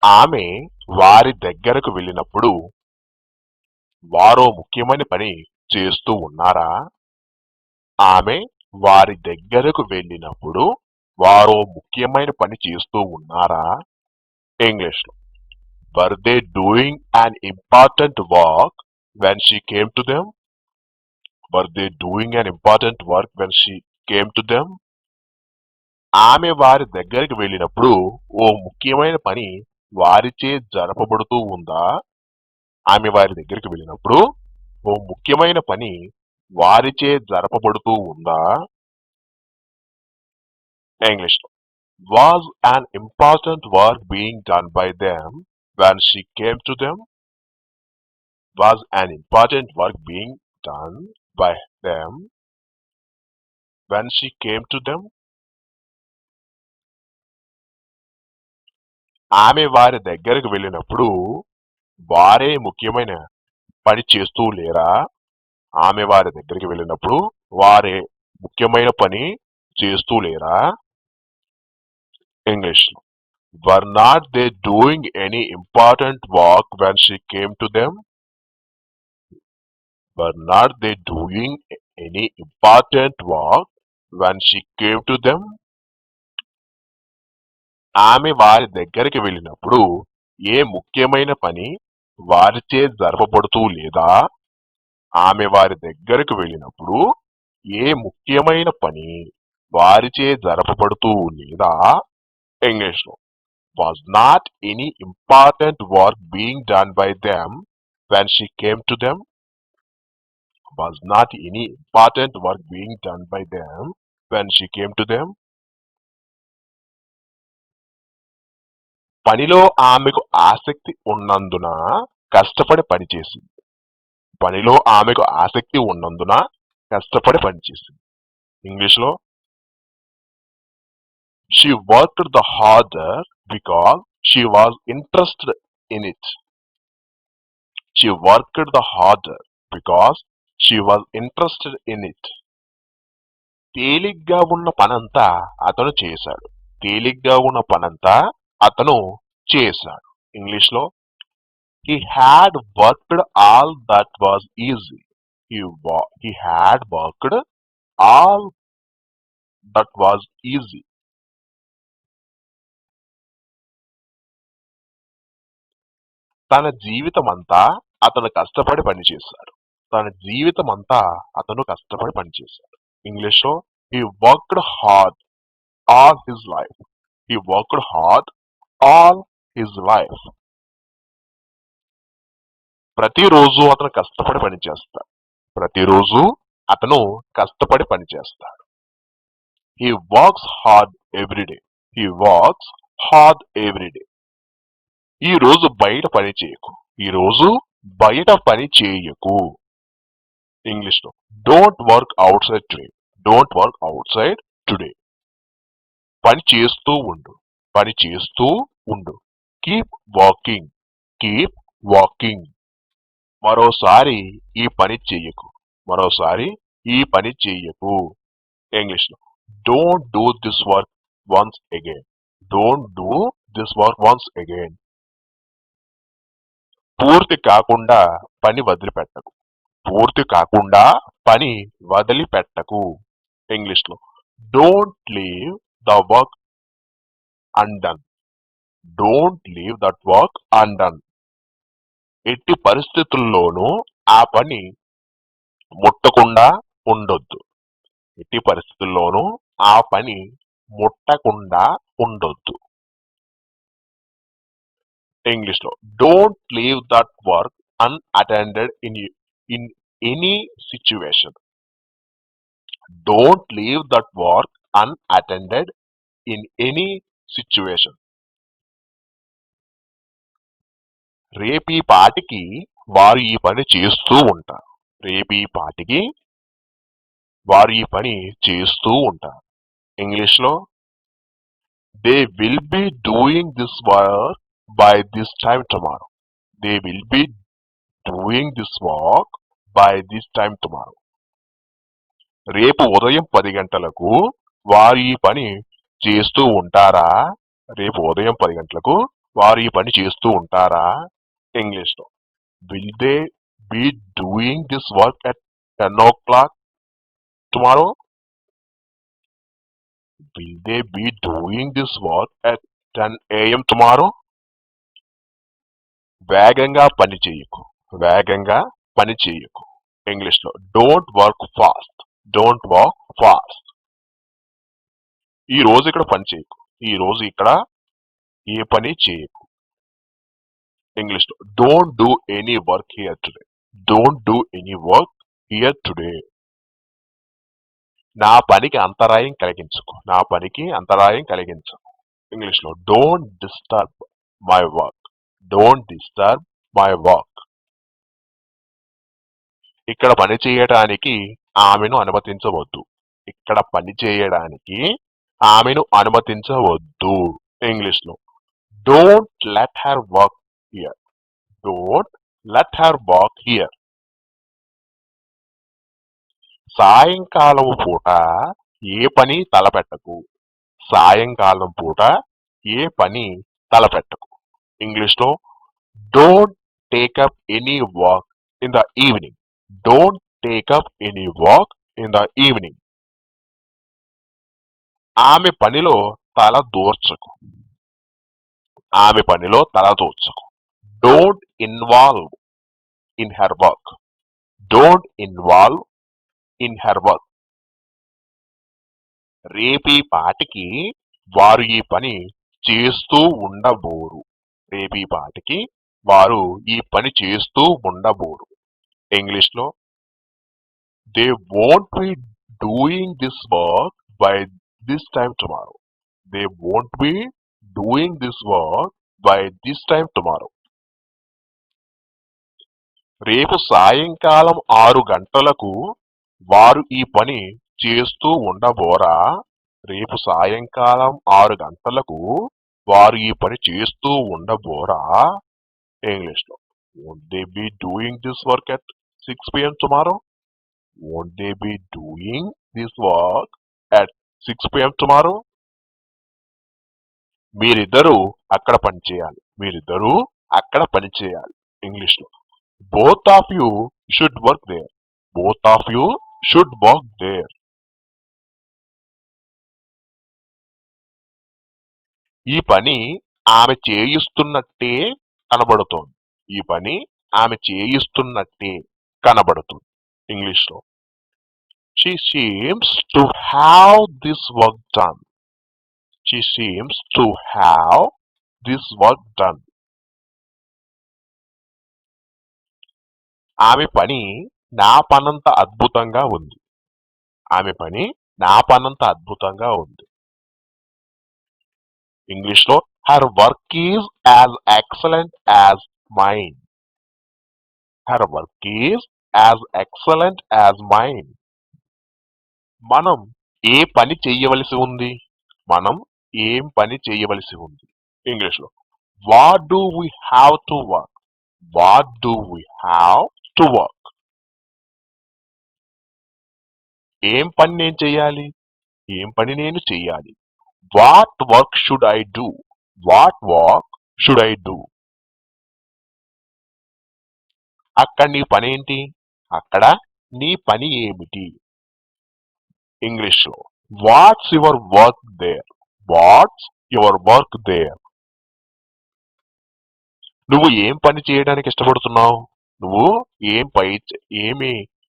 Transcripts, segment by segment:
ఆమె వారి దగ్గరకు వెళ్ళినప్పుడు వారో ముఖ్యమైన పని చేస్తూ ఉన్నారా? ఆమె వారి దగ్గరకు వెళ్ళినప్పుడు వారో ముఖ్యమైన పని చేస్తూ ఉన్నారా? ఇంగ్లీష్ లో were they doing an important work when she came to them? Were they doing an important work when she came to them? ఆమె వారి దగ్గరికి వెళ్ళినప్పుడు ఓ ముఖ్యమైన పని వారిచే జరపబడుతూ ఉందా? ఆమె వారి దగ్గరికి వెళ్ళినప్పుడు ఓ ముఖ్యమైన పని వారిచే జరపబడుతూ ఉందా? ఇంగ్లీష్ లో was an important work being done by them when she came to them? Was an important work being done by them when she came to them? ఆమె వారి దగ్గరకు వెళ్ళినప్పుడు వారే ముఖ్యమైన పని చేస్తూ లేరా? ఆమె వారి దగ్గరికి వెళ్ళినప్పుడు వారే ముఖ్యమైన పని చేస్తూ లేరా? English were not they doing any important work when she came to them? Were not they doing any important work when she came to them? ఆమె వారి దగ్గరికి వెళ్ళినప్పుడు ఏ ముఖ్యమైన పని వారిచే జరపబడుతూ లేదా? ఆమె వారి దగ్గరకు వెళ్ళినప్పుడు ఏ ముఖ్యమైన పని వారిచే జరపబడుతూ లేదా? ఇంగ్లీష్ లో was not any important work being done by them when she came to them? Was not any important work being done by them when she came to them? పనిలో ఆమెకు ఆసక్తి ఉన్నందున కష్టపడి పనిచేసింది. పనిలో ఆమెకు ఆసక్తి ఉన్నందున కష్టపడి పనిచేసింది. ఇంగ్లీష్ లో she worked the harder because she was interested in it. She worked the harder because she was interested in it. తేలిగ్గా ఉన్న పనంతా అతను చేశాడు. తేలిగ్గా ఉన్న పనంతా అతను చేశాడు. ఇంగ్లీష్ లో he had worked all that was easy. He had worked all that was easy. తన జీవితమంతా అతను కష్టపడి పనిచేశాడు. తన జీవితమంతా అతను కష్టపడి పనిచేశాడు. ఇంగ్లీష్ లో he worked hard all his life. He worked hard all his life. ప్రతిరోజు అతను కష్టపడి పనిచేస్తాడు. ప్రతిరోజు అతను కష్టపడి పనిచేస్తాడు. He works hard every day. He works hard every day. ఈ రోజు బయట పని చేయకు. ఈ రోజు బయట పని చేయకు. ఇంగ్లీష్ లో don't work out side today. Don't work out side today. పని చేస్తూ ఉండు. పని చేస్తూ ఉండు. Keep walking. Keep walking. మరోసారి ఈ పని చెయ్యకు. మరోసారి ఈ పని చెయ్యకు. ఇంగ్లీష్ లో don't do this work once again. Don't do this work once again. పూర్తి కాకుండా పని వదిలిపెట్టకు. పూర్తి కాకుండా పని వదిలిపెట్టకు. ఇంగ్లీష్ లో don't leave the work undone. Don't leave that work undone. ఎట్టి పరిస్థితుల్లోనూ ఆ పని ముట్టకుండా ఉండొద్దు. ఎట్టి పరిస్థితుల్లోనూ ఆ పని ముట్టకుండా ఉండొద్దు. ఇంగ్లీష్ లో don't leave that work unattended in any situation. Don't leave that work unattended in any situation. రేపీ పాటికి వారు ఈ పని చేస్తూ ఉంటారు. రేపీ పాటికి వారు ఈ పని చేస్తూ ఉంటారు. ఇంగ్లీష్ లో they will be doing this work by this time tomorrow. They will be doing this work by this time tomorrow. రేపు ఉదయం 10 గంటలకు వారు ఈ పని చేస్తూ ఉంటారా? రేపు ఉదయం 10 గంటలకు వారు ఈ పని చేస్తూ ఉంటారా? ఇంగ్లీష్ లో will they be doing this work at 10 o'clock tomorrow? Will they be doing this work at 10 a.m. tomorrow? వేగంగా పని చేయకు. వేగంగా పని చేయకు. ఇంగ్లీష్ లో don't work fast. Don't work fast. ఈ రోజు ఇక్కడ పని చేయకు. ఈ రోజు ఇక్కడ ఏ పని చేయకు. ఇంగ్లీష్ లో don't do any work here today. Don't do any work here today. నా పనికి అంతరాయం కలిగించుకో. నా పనికి అంతరాయం కలిగించకు. ఇంగ్లీష్ లో don't disturb my work. Don't disturb my work. ఇక్కడ పని చేయడానికి ఆమెను అనుమతించవద్దు. ఇక్కడ పని చేయడానికి ఆమెను అనుమతించవద్దు. ఇంగ్లీష్ లో don't let her work here. Don't let her work here. సాయంకాలం పూట ఏ పని తలపెట్టకు. సాయంకాలం పూట ఏ పని తలపెట్టకు. ఇంగ్లీష్ లో don't take up any work in the evening. Don't take up any work in the evening. ఆమె పనిలో తల దూర్చకు. ఆమె పనిలో తల దూర్చకు. Don't involve in her work. Don't involve in her work. రేపీ పాటికి వారు ఈ పని చేస్తూ ఉండబోరు. రేపీ పాటికి వారు ఈ పని చేస్తూ ఉండబోరు. ఇంగ్లీష్ లో they won't be doing this work by this time tomorrow. They won't be doing this work by this time tomorrow. రేపు సాయంకాలం 6 గంటలకు వారు ఈ పని చేస్తూ ఉండబోరా? రేపు సాయంకాలం 6 గంటలకు వారు ఈ పని చేస్తూ ఉండబోరా? ఇంగ్లీష్ లో won't they be doing this work at 6 p.m. tomorrow? Won't they be doing this work at 6 p.m. tomorrow? మీరిద్దరూ అక్కడ పని చేయాలి. మీరిద్దరూ అక్కడ పని చేయాలి. ఇంగ్లీష్ లో both of you should work there. Both of you should work there. ఈ పని ఆమె చేయిస్తున్నట్టే కనబడుతోంది. ఈ పని ఆమె చేయిస్తున్నట్టే కనబడుతుంది. ఇంగ్లీష్ లో she seems to have this work done. She seems to have this work done. ఆమె పని నా పనంత అద్భుతంగా ఉంది. ఆమె పని నా పనంత అద్భుతంగా ఉంది. ఇంగ్లీష్ లో her work is as excellent as mine. Her work is as excellent as mine. మనం ఏ పని చెయ్యవలసి ఉంది? మనం ఏం పని చేయవలసి ఉంది? ఇంగ్లీష్ లో what do we have to work? What do we have to work? ఏం పని నేను చెయ్యాలి? ఏం పని నేను చెయ్యాలి? What work should I do? What work should I do? అక్కడ నీ పని ఏంటి? అక్కడ నీ పని ఏమిటి? ఇంగ్లీష్ లో what's your work there? What's your work there? నువ్వు ఏం పని చేయడానికి ఇష్టపడుతున్నావు? నువ్వు ఏమి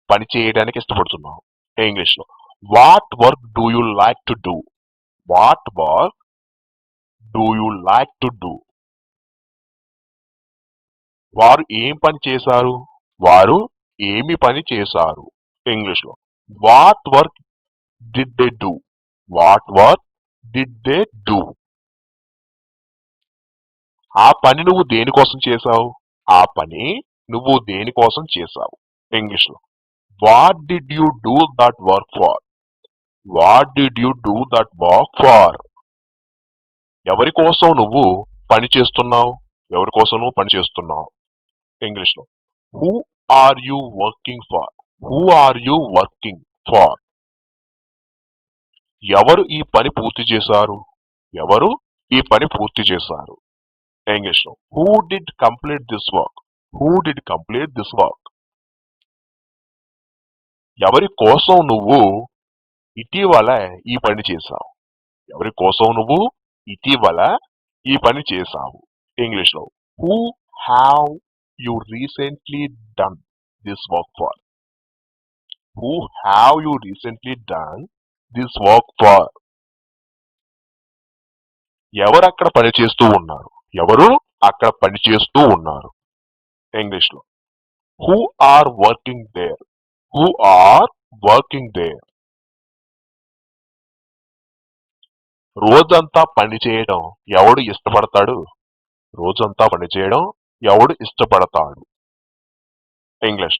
పని చేయడానికి ఇష్టపడుతున్నావు? ఇంగ్లీష్ లో what work do you like to do? What work do you like to do? వారు ఏం పని చేశారు? వారు ఏమి పని చేశారు? ఇంగ్లీష్ లో what work did they do? What work did they do? ఆ పని నువ్వు దేనికోసం చేశావు? ఆ పని నువ్వు దేనికోసం చేశావు? ఇంగ్లీష్ లో what did you do that work far? What did you do that work far? ఎవరి కోసం నువ్వు పని చేస్తున్నావు? ఎవరి కోసం నువ్వు పని చేస్తున్నావు? ఇంగ్లీష్ లో who are you working for? Who are you working for? ఎవరు ఈ పని పూర్తి చేశారు? ఎవరు ఈ పని పూర్తి చేశారు? ఇంగ్లీష్ లో who did complete this work? Who did complete this work? ఎవరి కోసం నువ్వు ఇటీవల ఈ పని చేశావు? ఎవరి కోసం నువ్వు ఇటీవల ఈ పని చేశావు? ఇంగ్లీష్ లో who have you recently done this work for? Who have you recently done this work for? ఎవరు అక్కడ పని చేస్తూ ఉన్నారు? ఎవరు అక్కడ పని చేస్తూ ఉన్నారు? ఇంగ్లీష్ లో who are working there? Who are working there? రోజంతా పని చేయడం ఎవడు ఇష్టపడతాడు? రోజంతా పని చేయడం ఎవడు ఇష్టపడతాడు? English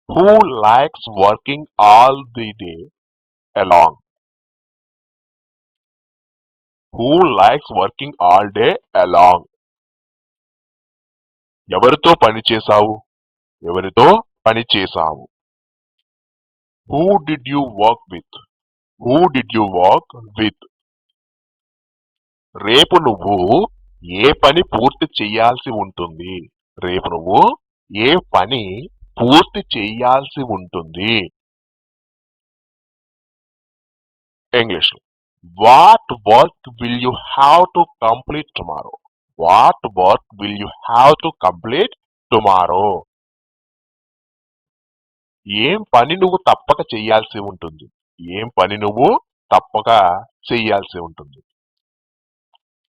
who likes working all the day along? Who likes working all day along? ఎవరితో పని చేశావు? ఎవరితో పని చేశావు? Who did you work with? Who did you work with? రేపు నువ్వు ఏ పని పూర్తి చేయాల్సి ఉంటుంది? రేపు నువ్వు ఏ పని పూర్తి చేయాల్సి ఉంటుంది? English what work will you have to complete tomorrow? What work will you have to complete tomorrow? ఏం పని నువ్వు తప్పక చేయాల్సి ఉంటుంది? ఏం పని నువ్వు తప్పక చేయాల్సి ఉంటుంది?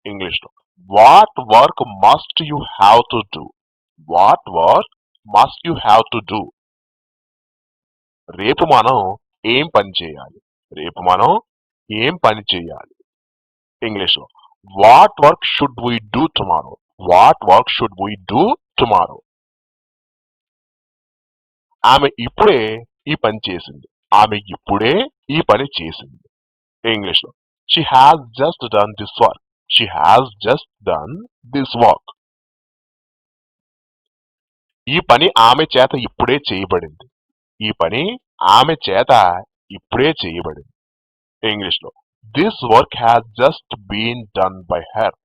ఇంగ్లీష్ లో what work must you have to do? What work must you have to do? రేపు మనం ఏం పని చేయాలి? రేపు మనం ఏం పని చేయాలి? ఇంగ్లీష్ లో what work should we do tomorrow? What work should we do tomorrow? ఆమె ఇప్పుడే ఈ పని చేసింది. ఆమె ఇప్పుడే ఈ పని చేసింది. ఇంగ్లీష్ లో she has just done this work. She has just done this work. ఈ పని ఆమె చేత ఇప్పుడే చేయబడింది. ఈ పని ఆమె చేత ఇప్పుడే చేయబడింది. ఇంగ్లీష్ లో this work has just been done by her.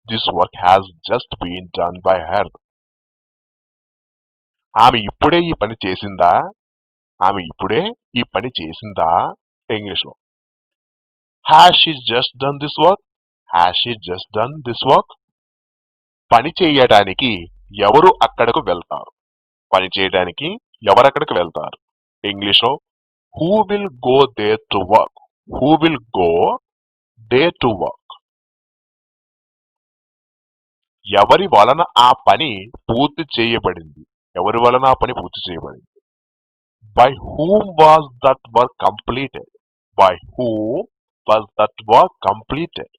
This work has just been done by her. ఆమె ఇప్పుడే ఈ పని చేసిందా? ఆమె ఇప్పుడే ఈ పని చేసిందా? ఇంగ్లీష్ లో has she just done this work? Has she just done this work? పని చేయడానికి ఎవరు అక్కడకు వెళ్తారు? పని చేయడానికి ఎవరక్కడికి వెళ్తారు? ఇంగ్లీష్ లో who will go there to work? Who will go there to work? ఎవరి వలన ఆ పని పూర్తి చేయబడింది? ఎవరి వలన ఆ పని పూర్తి చేయబడింది? By whom was that work completed? By whom was that work completed?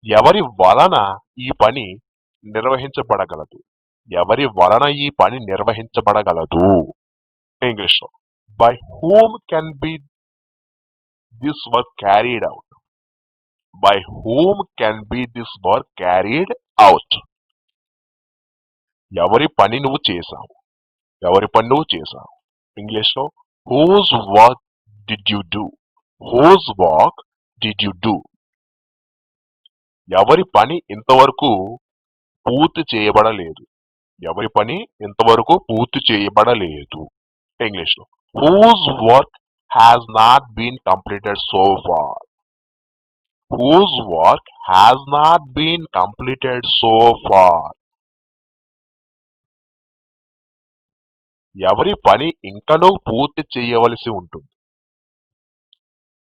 ఎవరి వలన ఈ పని నిర్వహించబడగలదు? ఎవరి వలన ఈ పని నిర్వహించబడగలదు? ఇంగ్లీష్ లో by whom can be this work carried out? By whom can be this work carried out? ఎవరి పని నువ్వు చేశావు? ఎవరి పని నువ్వు చేశావు? ఇంగ్లీష్ లో whose work did you do? Whose work did you do? ఎవరి పని ఇంతవరకు పూర్తి చేయబడలేదు? ఎవరి పని ఇంతవరకు పూర్తి చేయబడలేదు? ఇంగ్లీష్ లో whose work has not been completed so far? Whose work has not been completed so far? ఎవరి పని ఇంకనూ పూర్తి చేయవలసి ఉంటుంది?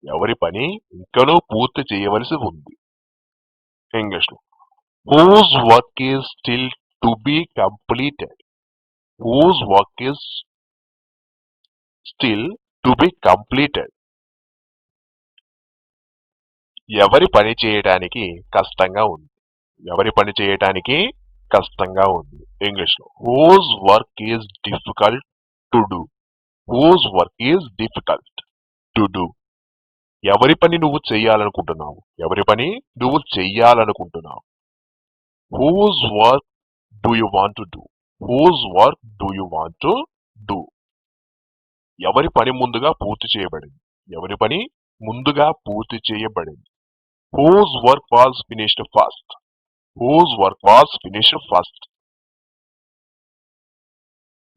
ఎవరి పని ఇంకనూ పూర్తి చేయవలసి ఉంది? ఇంగ్లీష్ లో whose work is still to be completed? Whose work is still to be completed? ఎవరి పని చేయడానికి కష్టంగా ఉంది? ఎవరి పని చేయడానికి కష్టంగా ఉంది? ఇంగ్లీష్ లో whose work is difficult to do? Whose work is difficult to do? ఎవరి పని నువ్వు చెయ్యాలనుకుంటున్నావు? ఎవరి పని నువ్వు చెయ్యాలనుకుంటున్నావు? Whose work do you want to do? Whose work do you want to do? ఎవరి పని ముందుగా పూర్తి చేయబడింది? ఎవరి పని ముందుగా పూర్తి చేయబడింది? Whose work was finished first? whose work was finished first.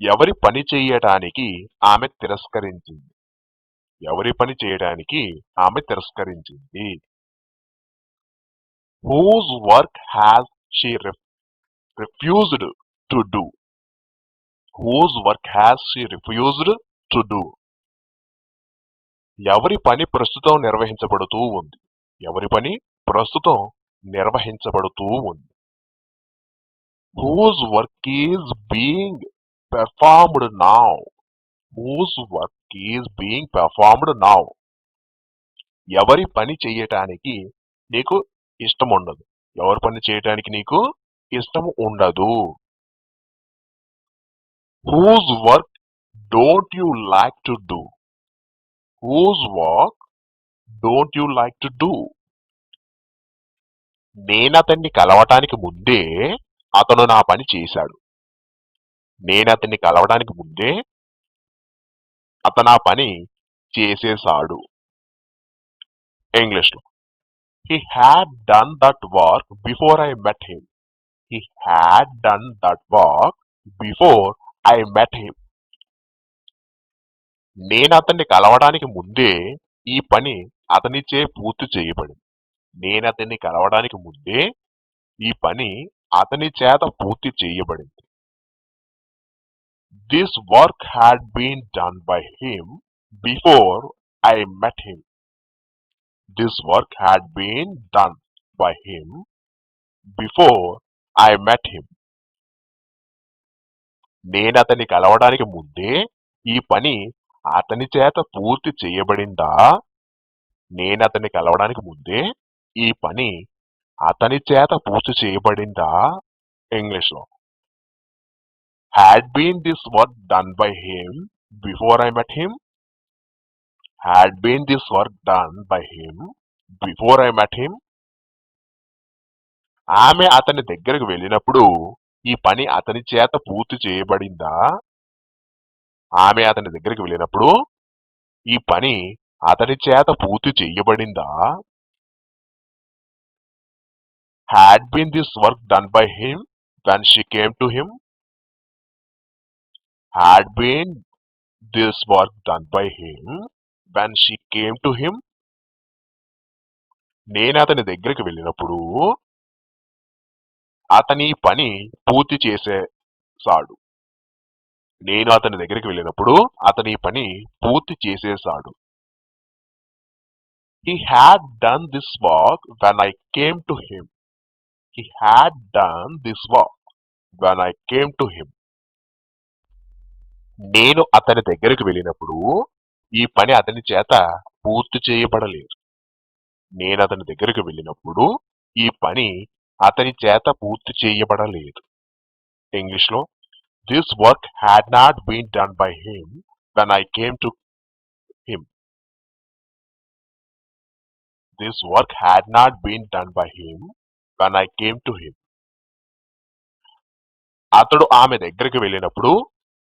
ఎవరి పని చేయటానికి ఆమె తిరస్కరించింది. ఎవరి పని చేయడానికి ఆమె తిరస్కరించింది. whose work has she refused to do. whose work has she refused to do. ఎవరి పని ప్రస్తుతం నిర్వహించబడుతూ ఉంది. ఎవరి పని ప్రస్తుతం నిర్వహించబడుతూ ఉంది. whose work is being performed now. whose work is being performed now. ఎవరి పని చేయటానికి నీకు ఇష్టం ఉండదు. ఎవరి పని చేయటానికి నీకు ఇష్టం ఉండదు. whose work don't you like to do. whose work don't you like to do. నేనతన్ని కలవటానికి ముందే అతను నా పని చేశాడు. నేనతన్ని కలవడానికి ముందే అతను ఆ పని చేసేశాడు. ఇంగ్లీష్ లో he had done that work before I met him. he had done that work before I met him. నేను అతన్ని కలవడానికి ముందే ఈ పని అతనిచే పూర్తి చేయబడింది. నేను అతన్ని కలవడానికి ముందే ఈ పని అతని చేత పూర్తి చేయబడింది. This work had been done by him before I met him. This work had been done by him before I met him. నేను అతన్ని కలవడానికి ముందే ఈ పని అతని చేత పూర్తి చేయబడిందా. నేను అతన్ని కలవడానికి ముందే ఈ పని అతని చేత పూర్తి చేయబడిందా. ఇంగ్లీష్ లో had been this work done by him before I met him. had been this work done by him before I met him. ఆమె అతని దగ్గరకు వెళ్ళినప్పుడు ఈ పని అతని చేత పూర్తి చేయబడిందా. ఆమె అతని దగ్గరికి వెళ్ళినప్పుడు ఈ పని అతని చేత పూర్తి చేయబడిందా. had been this work done by him when she came to him. had been this work done by him when she came to him. నేను అతని దగ్గరికి వెళ్ళినప్పుడు అతని పని పూర్తి చేసేసాడు. నేను అతని దగ్గరికి వెళ్ళినప్పుడు అతని పని పూర్తి చేసేసాడు. He had done this work when I came to him. He had done this work when I came to him. నేను అతని దగ్గరికి వెళ్ళినప్పుడు ఈ పని అతని చేత పూర్తి చేయబడలేదు. నేను అతని దగ్గరికి వెళ్ళినప్పుడు ఈ పని అతని చేత పూర్తి చేయబడలేదు. ఇంగ్లీష్ లో this work had not been done by him when I came to him. This work had not been done by him when I came to him. అతడు ఆమె దగ్గరికి వెళ్ళినప్పుడు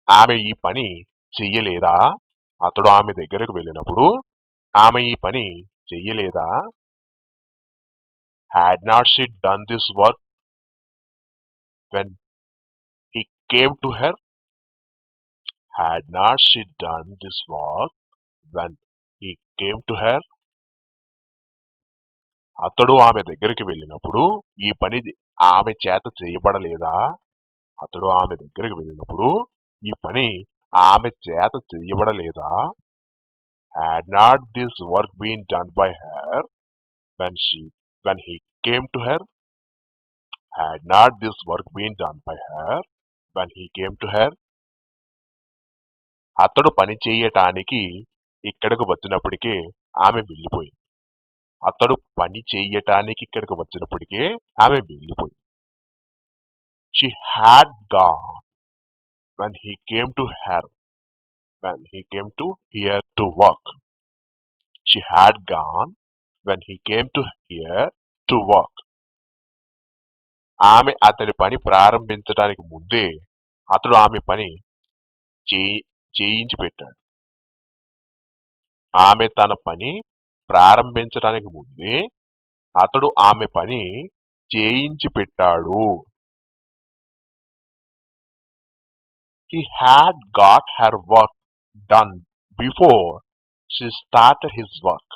ఆమె ఈ పని చెయ్యలేదా. అతడు ఆమె దగ్గరకు వెళ్ళినప్పుడు ఆమె ఈ పని చెయ్యలేదా. had not she done this work when he came to her. had not she done this work when he came to her. అతడు ఆమె దగ్గరికి వెళ్ళినప్పుడు ఈ పని ఆమె చేత చేయబడలేదా. అతడు ఆమె దగ్గరికి వెళ్ళినప్పుడు ఈ పని ఆమె చేత చేయబడలేదా. had not this work been done by her when he came to her. had not this work been done by her when he came to her. అతడు పని చేయటానికి ఇక్కడకు వచ్చినప్పటికే ఆమె వెళ్ళిపోయింది. అతడు పని చేయటానికి ఇక్కడికి వచ్చినప్పటికే ఆమె వెళ్ళిపోయింది. She had gone when he came to her. when he came to here to work. She had gone when he came to here to work. ఆమె అతని పని ప్రారంభించడానికి ముందే అతడు ఆమె పని చేయించి పెట్టాడు. ఆమె తన పని ప్రారంభించడానికి ముందే అతడు ఆమె పని చేయించి పెట్టాడు. He had got her work done before she started his work.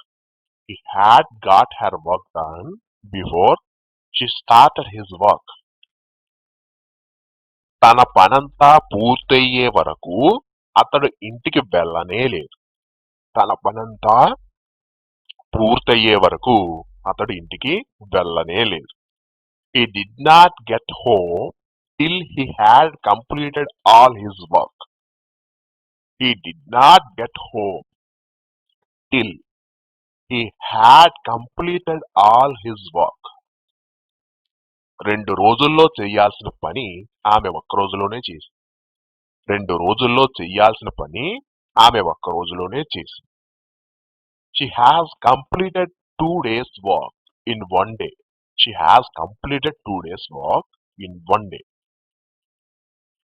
He had got her work done before she started his work. తన పనంతా పూర్తయ్యే వరకు అతడు ఇంటికి వెళ్ళనే లేదు. తన పనంతా పూర్తయ్యే వరకు అతడు ఇంటికి వెళ్ళనే లేదు. He did not get home till he had completed all his work. He did not get home till he had completed all his work. 2 రోజుల్లో చేయాల్సిన పని ఆమె ఒక్క రోజులోనే చేసింది. 2 రోజుల్లో చేయాల్సిన పని ఆమె ఒక్క రోజులోనే చేసింది. She has completed 2 days work in 1 day. She has completed 2 days work in 1 day.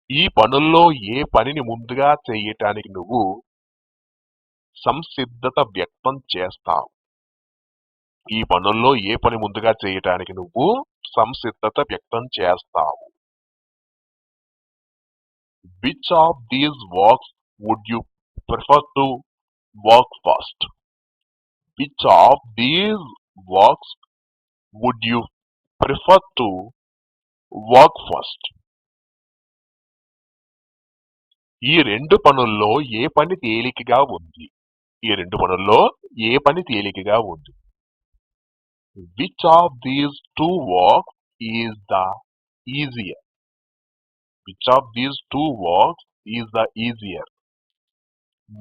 ఈ పనుల్లో ఏ పనిని ముందుగా చేయటానికి నువ్వు సంసిద్ధత వ్యక్తం చేస్తావు? ఈ పనుల్లో ఏ పని ముందుగా చేయటానికి నువ్వు సంసిద్ధత వ్యక్తం చేస్తావు? Which of these works would you prefer to work first? Which of these works would you prefer to work first? ఈ 2 పనుల్లో ఏ పని తేలికగా ఉంది? ఈ 2 పనుల్లో ఏ పని తేలికగా ఉంది? Which of these 2 works is the easier? Which of these 2 works is the easier?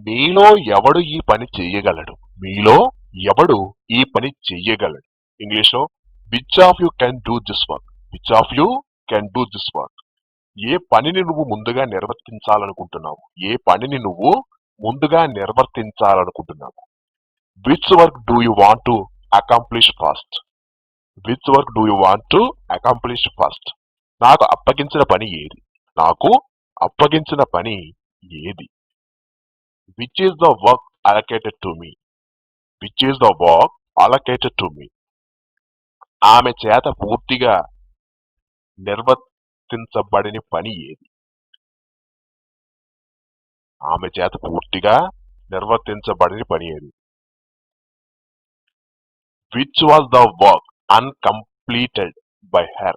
మీలో ఎవడు ఈ పని చెయ్యగలడు? మీలో ఎవడు ఈ పని చెయ్యగలడు? ఇంగ్లీష్లో which of you can do this work? Which of you can do this work? ఏ పనిని నువ్వు ముందుగా నిర్వర్తించాలనుకుంటున్నావు? ఏ పనిని నువ్వు ముందుగా నిర్వర్తించాలనుకుంటున్నావు? Which work do you want to accomplish first? Which work do you want to accomplish first? నాకు అప్పగించిన పని ఏది? నాకు అప్పగించిన పని ఏది? Which is the work allocated to me? Which is the work allocated to me? ఆమె చేత పూర్తిగా నిర్వర్తించబడిన పని ఏది? ఆమె చేత పూర్తిగా నిర్వర్తించబడిన పని ఏది? Which was the work uncompleted by her?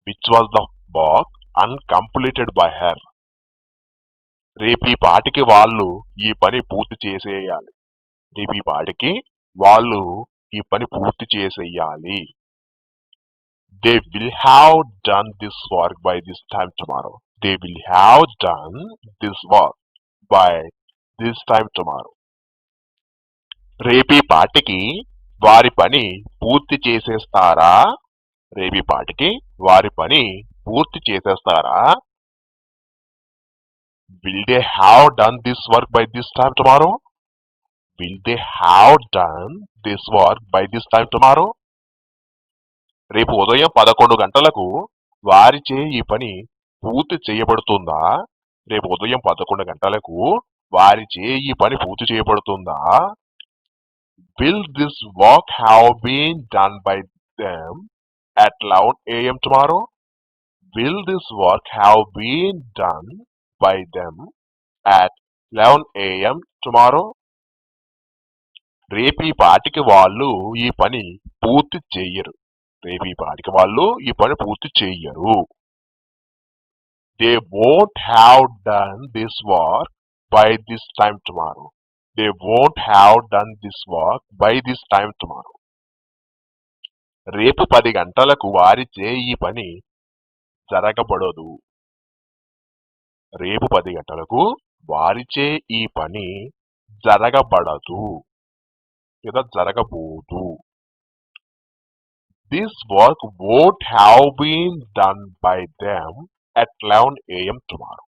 Which was the work uncompleted by her? రేపు ఈ పాటికి వాళ్ళు ఈ పని పూర్తి చేసేయాలి. రేపు ఈ పాటికి వాళ్ళు ఈ పని పూర్తి చేసేయాలి. They will have done this work by this time tomorrow. They will have done this work by this time tomorrow. రేపీ పాటికి వారి పని పూర్తి చేసేస్తారా? రేపీ పాటికి వారి పని పూర్తి చేసేస్తారా? Will they have done this work by this time tomorrow? Will they have done this work by this time tomorrow? రేపు ఉదయం 11 గంటలకు వారిచే ఈ పని పూర్తి చేయబడుతుందా? రేపు ఉదయం 11 గంటలకు వారిచే ఈ పని పూర్తి చేయబడుతుందా? Will this work have been done by them at 11 a.m. tomorrow? Will this work have been done by them at 11 a.m. tomorrow? రేపీ పాటికి వాళ్ళు ఈ పని పూర్తి చెయ్యరు. రేపీ పాటికి వాళ్ళు ఈ పని పూర్తి చెయ్యరు. They won't have done this work by this time tomorrow. They won't have done this work by this time tomorrow. రేపు 10 గంటలకు వారిచే ఈ పని జరగబడదు. రేపు 10 గంటలకు వారిచే ఈ పని జరగబడదు లేదా జరగబోదు. This work won't have been done by them at 11 a.m. tomorrow.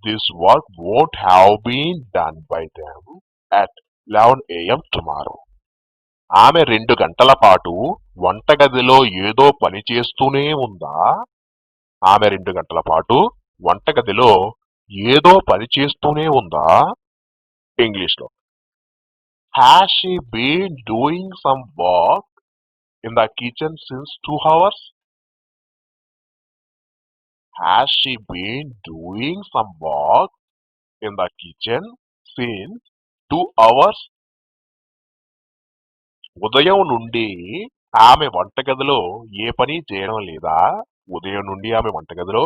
This work won't have been done by them at 11 a.m. tomorrow. ఆమె 2 గంటల పాటు వంటగదిలో ఏదో పని చేస్తూనే ఉందా? ఆమె 2 గంటల పాటు వంటగదిలో ఏదో పని చేస్తూనే ఉందా? ఇంగ్లీష్లో Has she been doing some work in the kitchen since 2 hours? Has she been doing some work in the kitchen since 2 hours? ఉదయం నుండి ఆమె వంటగదిలో ఏ పని చేయడం లేదా? ఉదయం నుండి ఆమె వంటగదిలో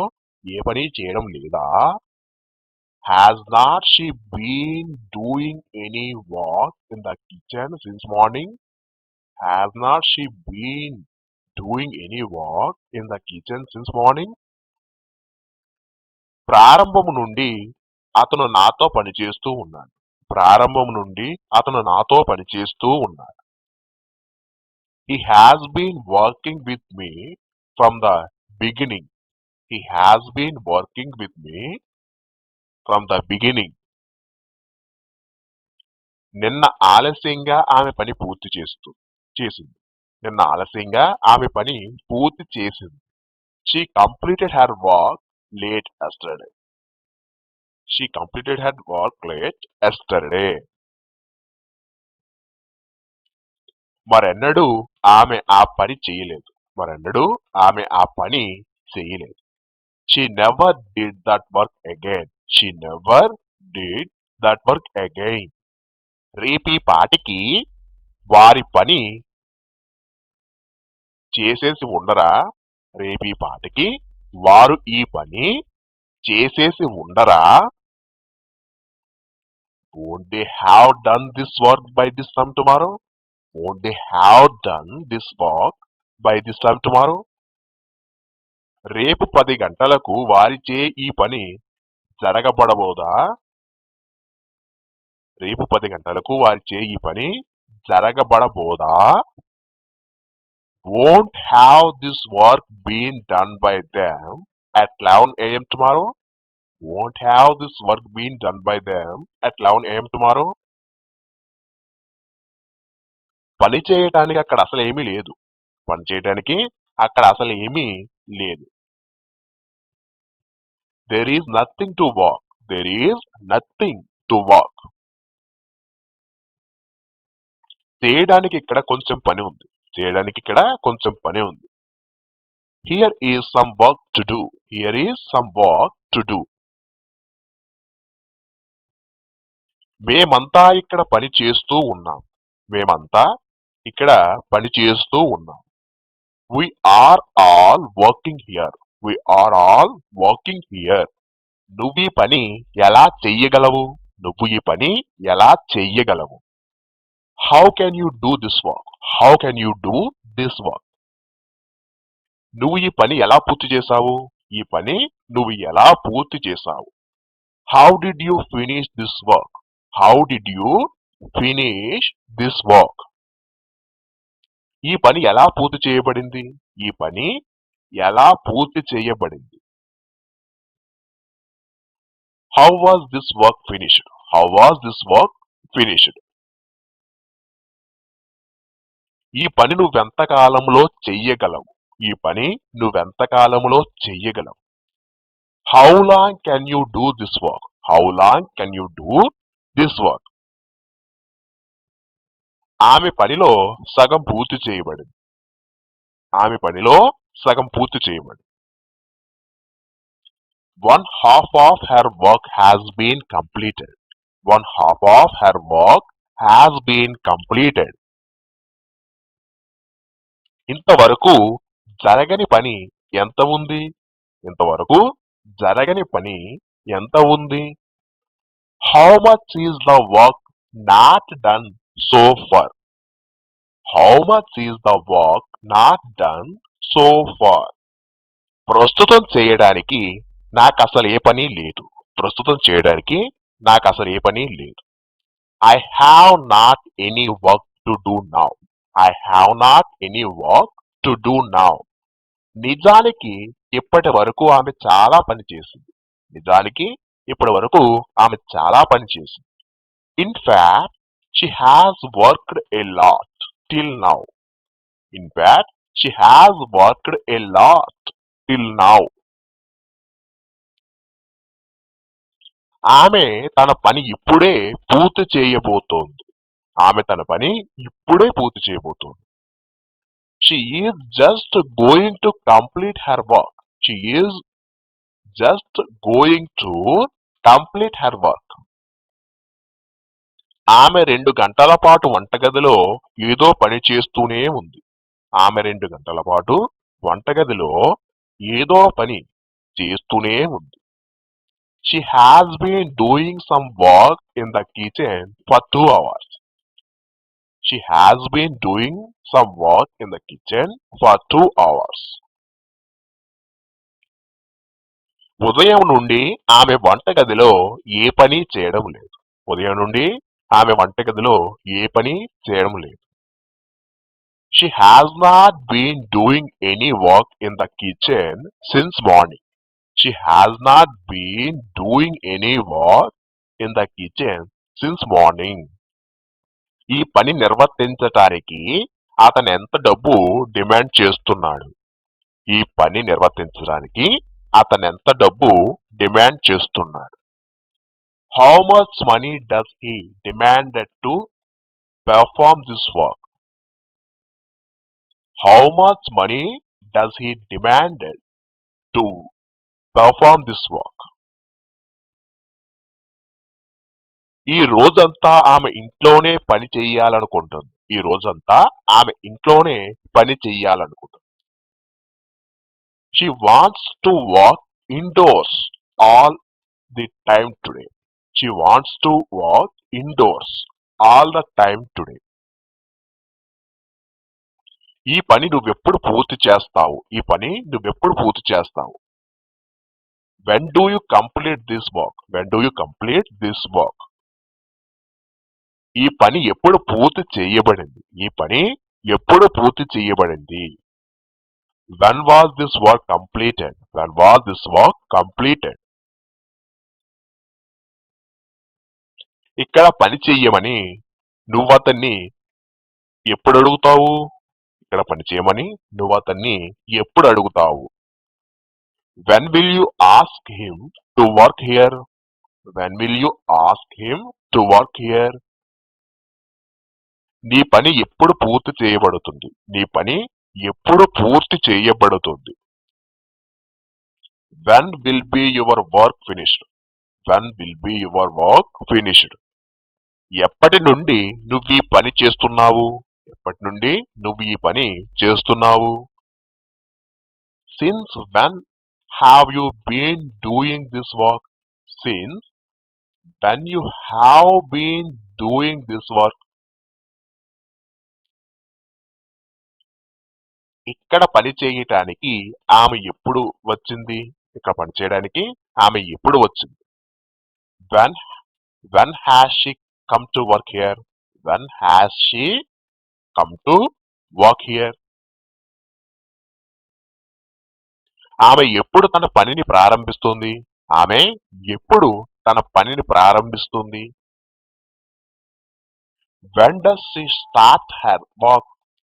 ఏ పని చేయడం లేదా? Has not she been doing any work in the kitchen since morning? Has not she been doing any work in the kitchen since morning? ప్రారంభము నుండి అతను నాతో పనిచేస్తూ ఉన్నాడు. ప్రారంభం నుండి అతను నాతో పనిచేస్తూ ఉన్నాడు. He has been working with me from the beginning. He has been working with me from the beginning. నిన్న ఆలస్యంగా ఆమె పని పూర్తి చేసింది. నిన్న ఆలస్యంగా ఆమె పని పూర్తి చేసింది. She completed her work late yesterday. She completed her work late yesterday. మరెన్నడూ ఆమె ఆ పని చేయలేదు. మరెన్నడూ ఆమె ఆ పని చేయలేదు. She never did that work again. She never did that work again. రేపీ పాటికి వారి పని చేసేసి ఉండరా? రేపీ పాటికి వారు ఈ పని చేసేసి ఉండరా? Won't they have done this work by this time tomorrow? Won't they have done this work by this time tomorrow? రేపు 10 గంటలకు వారిచే ఈ పని జరగబడబోదా? రేపు 10 గంటలకు వారిచే ఈ పని జరగబడబోదా? Won't have this work been done by them at 11 a.m. tomorrow? Won't have this work been done by them at 11 a.m. tomorrow? పని చేయటానికి అక్కడ అసలు ఏమీ లేదు. పని చేయటానికి అక్కడ అసలు ఏమీ లేదు. There is nothing to work. There is nothing to work. చేయడానికి ఇక్కడ కొంచెం పని ఉంది. చేయడానికి ఇక్కడ కొంచెం పని ఉంది. Here is some work to do. Here is some work to do. మేమంతా ఇక్కడ పని చేస్తూ ఉన్నాం. మేమంతా ఇక్కడ పని చేస్తూ ఉన్నాం. We are all working here. We are all working here. నువ్వు ఈ పని ఎలా చెయ్యగలవు? నువ్వు ఈ పని ఎలా చెయ్యగలవు? How can you do this work? How can you do this work? నువ్వు ఈ పని ఎలా పూర్తి చేశావు? ఈ పని నువ్వు ఎలా పూర్తి చేశావు? How did you finish this work? How did you finish this work? ఈ పని ఎలా పూర్తి చేయబడింది? ఈ పని ఎలా పూర్తి చేయబడింది? How was this work finished? How was this work finished? ఈ పని నువ్వెంత కాలంలో చెయ్యగలవు? ఈ పని నువ్వెంత కాలంలో చెయ్యగలవు? How long can you do this work? How long can you do this work? ఆమె పనిలో సగం పూర్తి చేయబడింది. ఆమె పనిలో సగం పూర్తి చేయబడింది. One half of her work has been completed. One half of her work has been completed. ఇంతవరకు జరగని పని ఎంత ఉంది? ఇంతవరకు జరగని పని ఎంత ఉంది? How much is the work not done so far? How much is the work not done so far? ప్రస్తుతం చేయడానికి నాకు అసలు ఏ పని లేదు. ప్రస్తుతం చేయడానికి నాకు అసలు ఏ పని లేదు. I have not any work to do now. I have not any work to do now. నిజానికి ఇప్పటి వరకు ఆమె చాలా పని చేసింది. నిజానికి ఇప్పటి వరకు ఆమె చాలా పని చేసింది. In fact, she has worked a lot till now. In fact, she has worked a lot till now. ఆమె తన పని ఇప్పుడే పూర్తి చేయబోతోంది. ఆమె తన పని ఇప్పుడే పూర్తి చేయబోతోంది. She is just going to complete her work. She is just going to complete her work. ఆమె 2 గంటల పాటు వంటగదిలో ఏదో పని చేస్తూనే ఉంది. ఆమె 2 గంటల పాటు వంటగదిలో ఏదో పని చేస్తూనే ఉంది. She has been doing some work in the kitchen for 2 hours. She has been doing some work in the kitchen for 2 hours. ఉదయం నుండి ఆమె వంటగదిలో ఏ పని చేయడం లేదు. ఉదయం నుండి ఆమె వంటగదిలో ఏ పని చేయడం లేదు. She has not been doing any work in the kitchen since morning. She has not been doing any work in the kitchen since morning. ఈ పని నిర్వర్తించటానికి అతను ఎంత డబ్బు డిమాండ్ చేస్తున్నాడు? ఈ పని నిర్వర్తించడానికి అతను ఎంత డబ్బు డిమాండ్ చేస్తున్నాడు? How much money does he demanded to perform this work? How much money does he demanded to perform this work? ఈ రోజంతా ఆమె ఇంట్లోనే పని చెయ్యాలనుకుంటుంది. ఈ రోజంతా ఆమె ఇంట్లోనే పని చెయ్యాలనుకుంటుంది. She wants to work indoors all the time today. She wants to work indoors all the time today. ఈ పని నువ్వెప్పుడు పూర్తి చేస్తావు? ఈ పని నువ్వెప్పుడు పూర్తి చేస్తావు? When do you complete this work? When do you complete this work? ఈ పని ఎప్పుడు పూర్తి చేయబడింది? ఈ పని ఎప్పుడు పూర్తి చేయబడింది? When was this work completed? When was this work completed? ఇక్కడ పని చెయ్యమని నువ్వతన్ని ఎప్పుడు అడుగుతావు? ఇక్కడ పని చేయమని నువ్వతన్ని ఎప్పుడు అడుగుతావు? When will you ask him to work here? When will you ask him to work here? నీ పని ఎప్పుడు పూర్తి చేయబడుతుంది? నీ పని ఎప్పుడు పూర్తి చేయబడుతుంది? When will be your work finished? When will be your work finished? ఎప్పటి నుండి నువ్వు ఈ పని చేస్తున్నావు? ఎప్పటి నుండి నువ్వు ఈ పని చేస్తున్నావు? Since when have you been doing this work? Since when you have been doing this work? ఇక్కడ పని చేయటానికి ఆమె ఎప్పుడు వచ్చింది? ఇక్కడ పని చేయడానికి ఆమె ఎప్పుడు వచ్చింది? When has she come to work here? When has she come to work here? ఆమె ఎప్పుడు తన పనిని ప్రారంభిస్తుంది? ఆమె ఎప్పుడు తన పనిని ప్రారంభిస్తుంది? When does she start her work?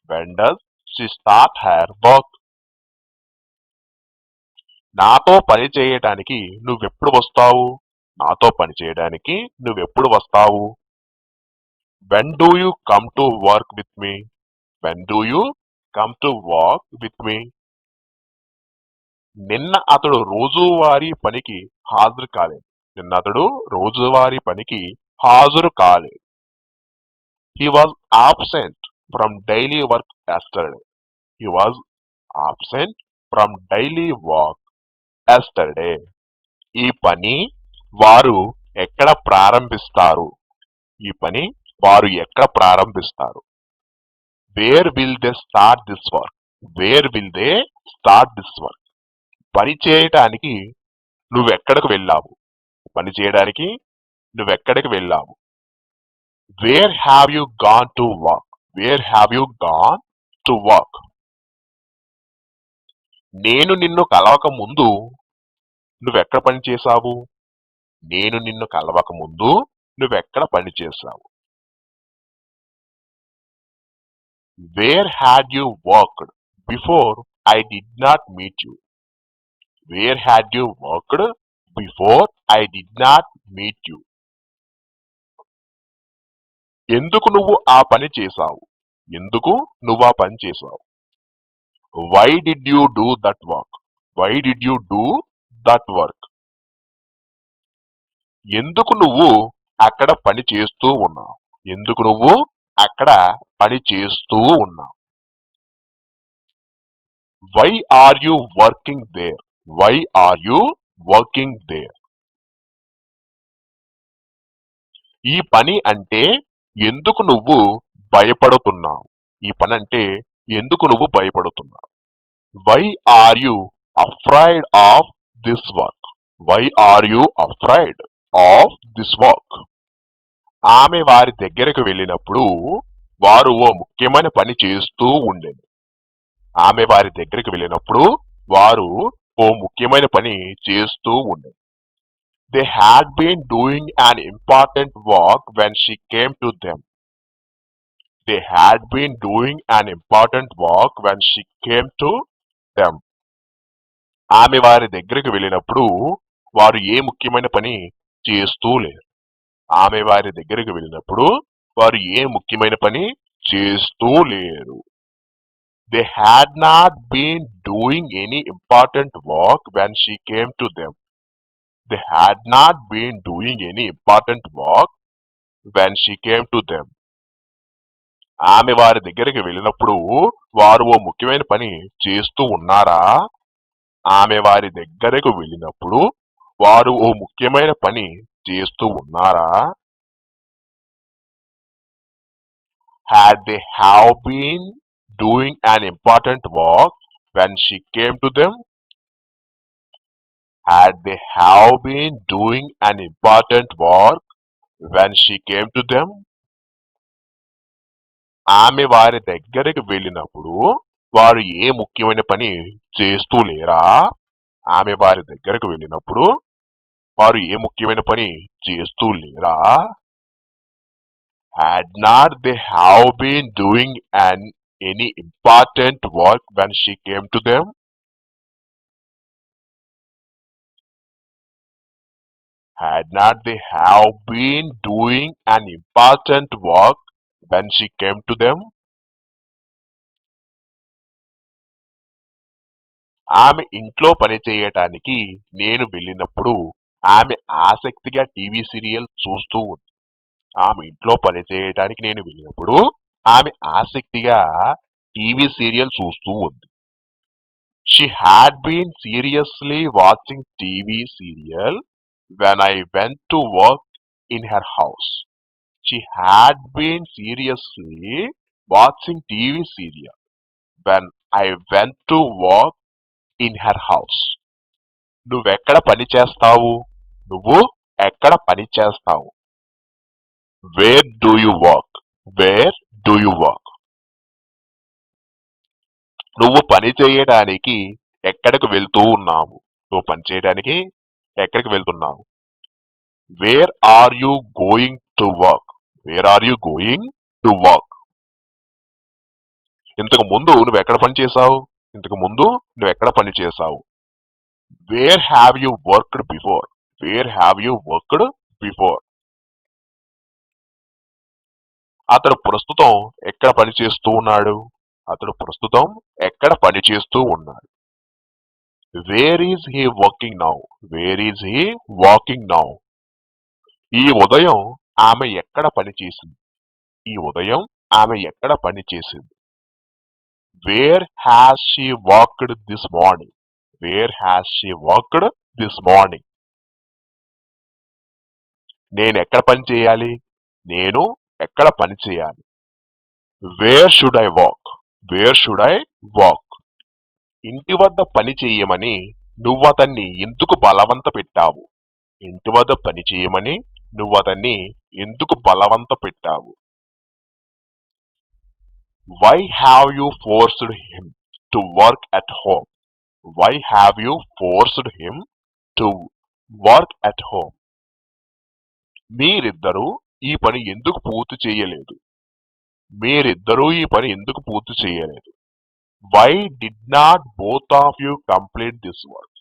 When does she start her work? నాతో పని చేయడానికి నువ్వెప్పుడు వస్తావు? నాతో పని చేయడానికి నువ్వెప్పుడు వస్తావు? When do you come to work with me? When do you come to work with me? నిన్న అతడు రోజువారీ పనికి హాజరు కాలేదు. నిన్న అతడు రోజువారీ పనికి హాజరు కాలేదు. He was absent from daily work yesterday. He was absent from daily work yesterday. ఈ పని వారు ఎక్కడ ప్రారంభిస్తారు? ఈ పని వారు ఎక్కడ ప్రారంభిస్తారు? Where will they start this work? Where will they start this work? పని చేయడానికి నువ్వెక్కడికి వెళ్ళావు? పని చేయడానికి నువ్వెక్కడికి వెళ్ళావు? Where have you gone to work? Where have you gone to work? నేను నిన్ను కలవక ముందు నువ్వెక్కడ పని చేశావు? నేను నిన్ను కలవక ముందు నువ్వెక్కడ పని చేశావు? Where had you worked before I did not meet you? Where had you worked before I did not meet you? ఎందుకు నువ్వు ఆ పని చేశావు? ఎందుకు నువ్వు ఆ పని చేశావు? Why did you do that work? Why did you do that work? ఎందుకు నువ్వు అక్కడ పని చేస్తూ ఉన్నావు? ఎందుకు నువ్వు అక్కడ పని చేస్తూ ఉన్నావు? Why are you working there? Why are you working there? ఈ పని అంటే ఎందుకు నువ్వు భయపడుతున్నావు? ఈ పని అంటే ఎందుకు నువ్వు భయపడుతున్నావు? Why are you afraid of this work? Why are you afraid of this work? ఆమె వారి దగ్గరకు వెళ్ళినప్పుడు వారు ఓ ముఖ్యమైన పని చేస్తూ ఉండేది. ఆమె వారి దగ్గరికి వెళ్ళినప్పుడు వారు ఓ ముఖ్యమైన పని చేస్తూ ఉండేది. They had been doing an important work when she came to them. They had been doing an important work when she came to them. ఆమె వారి దగ్గరికి వెళ్ళినప్పుడు వారు ఏ ముఖ్యమైన పని చేస్తూ లేరు. ఆమె వారి దగ్గరికి వెళ్ళినప్పుడు వారు ఏ ముఖ్యమైన పని చేస్తూ లేరు. They had not been doing any important work when she came to them. They had not been doing any important work when she came to them. ఆమె వారి దగ్గరికి వెళ్ళినప్పుడు వారు ఓ ముఖ్యమైన పని చేస్తూ ఉన్నారా? ఆమె వారి దగ్గరకు వెళ్ళినప్పుడు వారు ఓ ముఖ్యమైన పని చేస్తూ ఉన్నారా? Had they have been doing an important work when she came to them? Had they have been doing an important work when she came to them? ఆమె వారి దగ్గరికి వెళ్ళినప్పుడు వారు ఏ ముఖ్యమైన పని చేస్తూ లేరా? ఆమె వారి దగ్గరకు వెళ్ళినప్పుడు వారు ఏ ముఖ్యమైన పని చేస్తూ లేరా? Had not they have been doing any important work when she came to them? Had not they have been doing an important work when she came to them? ఆమె ఇంట్లో పని చేయటానికి నేను వెళ్ళినప్పుడు ఆమె ఆసక్తిగా టీవీ సీరియల్ చూస్తూ ఉంది. ఆమె ఇంట్లో పని చేయటానికి నేను వెళ్ళినప్పుడు ఆమె ఆసక్తిగా టీవీ సీరియల్ చూస్తూ ఉంది. She had been seriously watching TV serial when I went to work in her house. She had been seriously watching TV serial when I went to work in her house. నువ్వెక్కడ పని చేస్తావు? నువ్వు ఎక్కడ పని చేస్తావు? Where do you work? Where do you work? నువ్వు పని చేయడానికి ఎక్కడికి వెళ్తూ ఉన్నావు? నువ్వు పని చేయడానికి ఎక్కడికి వెళ్తున్నావు? Where are you going to work? Where are you going to work? ఇంతకు ముందు నువ్వు ఎక్కడ పని చేసావు? ఇంతకు ముందు నువ్వు ఎక్కడ పని చేసావు? Where have you worked before? Where have you worked before? అతడు ప్రస్తుతం ఎక్కడ పని చేస్తూ ఉన్నాడు? అతడు ప్రస్తుతం ఎక్కడ పని చేస్తూ ఉన్నాడు? Where is he working now? Where is he working now? ఈ ఉదయం ఆమె ఎక్కడ పని చేసింది? ఈ ఉదయం ఆమె ఎక్కడ పని చేసింది? Where has she worked this morning? Where has she worked this morning? నేను ఎక్కడ పని చేయాలి? నేను ఎక్కడ పని చేయాలి? Where should I work? Where should I work? ఇంటి వద్ద పని చేయమని నువ్వు అతన్ని ఎందుకు బలవంత పెట్టావు? ఇంటి వద్ద పని చేయమని నువ్వు అతన్ని ఎందుకు బలవంత పెట్టావు? Why have you forced him to work at home? Why have you forced him to work at home? మీరిద్దరూ ఈ పని ఎందుకు పూర్తి చేయలేదు? మీరిద్దరూ ఈ పని ఎందుకు పూర్తి చేయలేదు? Why did not both of you complete this work?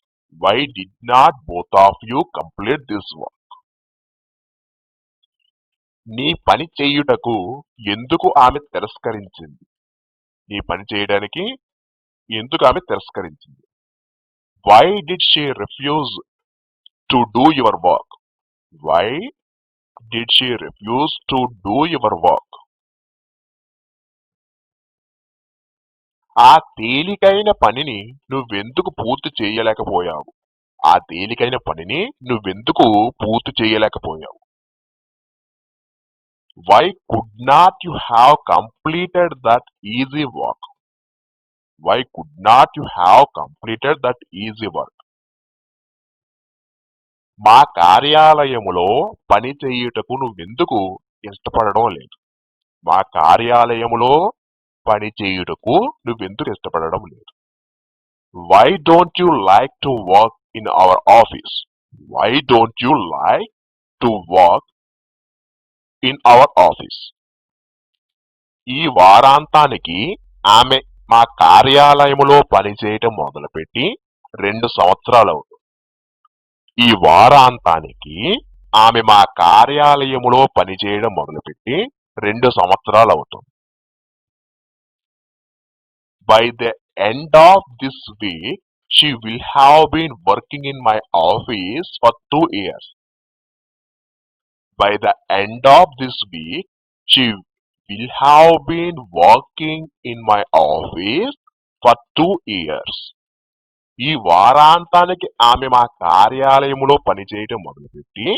Why did not both of you complete this work? నీ పని చేయుటకు ఎందుకు ఆమె తిరస్కరించింది? నీ పని చేయడానికి ఎందుకు ఆమె తిరస్కరించింది? Why did she refuse to do your work? Why did she refuse to do your work? ఆ తేలికైన పనిని నువ్వెందుకు పూర్తి చేయలేకపోయావు? ఆ తేలికైన పనిని నువ్వెందుకు పూర్తి చేయలేకపోయావు? Why could not you have completed that easy work? Why could not you have completed that easy work? మా కార్యాలయములో పని చేయుటకు నువ్వెందుకు ఇష్టపడడం లేదు? మా కార్యాలయములో పని చేయుటకు నువ్వెందుకు ఇష్టపడడం లేదు? Why don't you like to work in our office? Why don't you like to work in our office? ఈ వారాంతానికి ఆమె మా కార్యాలయములో పనిచేయటం మొదలుపెట్టి 2 సంవత్సరాలవుతుంది. ఈ వారాంతానికి ఆమె మా కార్యాలయములో పనిచేయడం మొదలుపెట్టి 2 సంవత్సరాలవుతుంది. By the end of this week, she will have been working in my office for 2 years. By the end of this week, she will have been working in my office for 2 years. ఈ వారాంతానికి ఆమె మా కార్యాలయములో పనిచేయటం మొదలుపెట్టి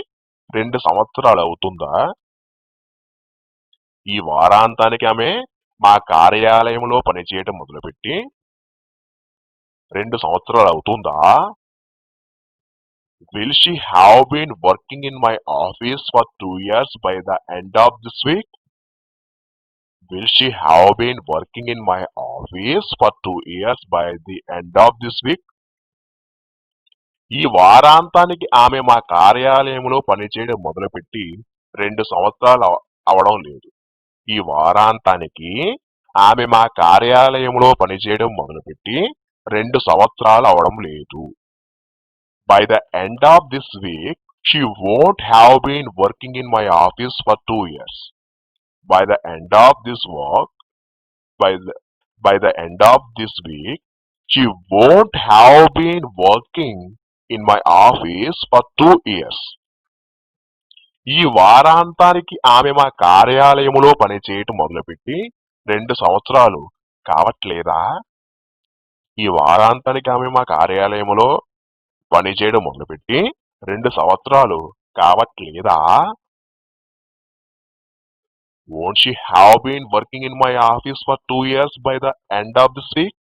2 సంవత్సరాలు అవుతుందా? ఈ వారాంతానికి ఆమె మా కార్యాలయంలో పనిచేయటం మొదలుపెట్టి 2 సంవత్సరాలు అవుతుందా? Will she have been working in my office for 2 years by the end of this week? Will she have been working in my office for 2 years by the end of this week? ఈ వారాంతానికి ఆమె మా కార్యాలయంలో పనిచేయడం మొదలుపెట్టి 2 సంవత్సరాలు అవడం లేదు. ఈ వారాంతానికి ఆమె మా కార్యాలయంలో పనిచేయడం మొదలుపెట్టి 2 సంవత్సరాలు అవడం లేదు. By the end of this week, she won't have been working in my office for 2 years. By the end of this work, by the end of this week, she won't have been working in my office for 2 years. ఈ వారాంతానికి ఆమె మా కార్యాలయములో పనిచేయటం మొదలుపెట్టి 2 సంవత్సరాలు కావట్లేదా? ఈ వారాంతానికి ఆమె మా కార్యాలయములో పనిచేయడం మొదలుపెట్టి 2 సంవత్సరాలు కావట్లేదా? Won't she have been working in my office for 2 years by the end of this week?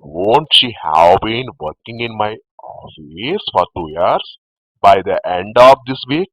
Won't she have been working in my office for 2 years by the end of this week?